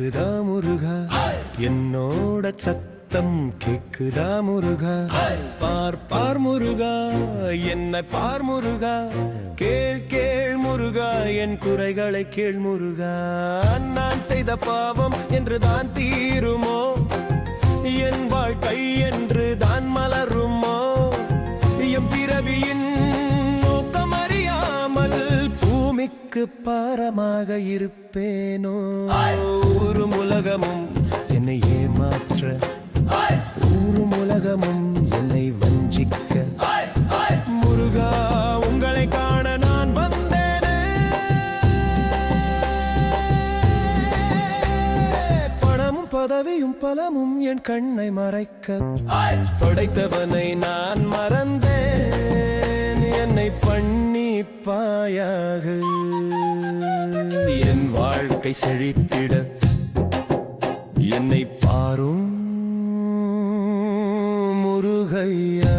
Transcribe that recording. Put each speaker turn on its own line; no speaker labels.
கேக்குதா முருகா என்னோட சத்தம் கேக்குதா முருகா பார் பார் முருகா என்னை பார் முருகா கேள் கேள் முருகா என் குறைகளை கேள் முருகா நான் செய்த பாவம் என்று தான் தீருமோ என் வாழ்க்கை என்று தான் மலருமோ என் பிறவியின் நோக்கம் அறியாமல் பூமிக்கு பாரமாக இருப்பேனோ ஊரும் உலகமும் என்னை ஏமாற்ற ஊரும் உலகமும் என்னை வஞ்சிக்க முருகா உங்களை காண நான் வந்தேனே பணமும் பதவியும் பலமும் என் கண்ணை மறைக்க படைத்தவனை நான் மறந்தேன் என்னை பண்ணிப்பாயாக என் வாழ்க்கை செழித்திட என்னை பாரும் முருகையா.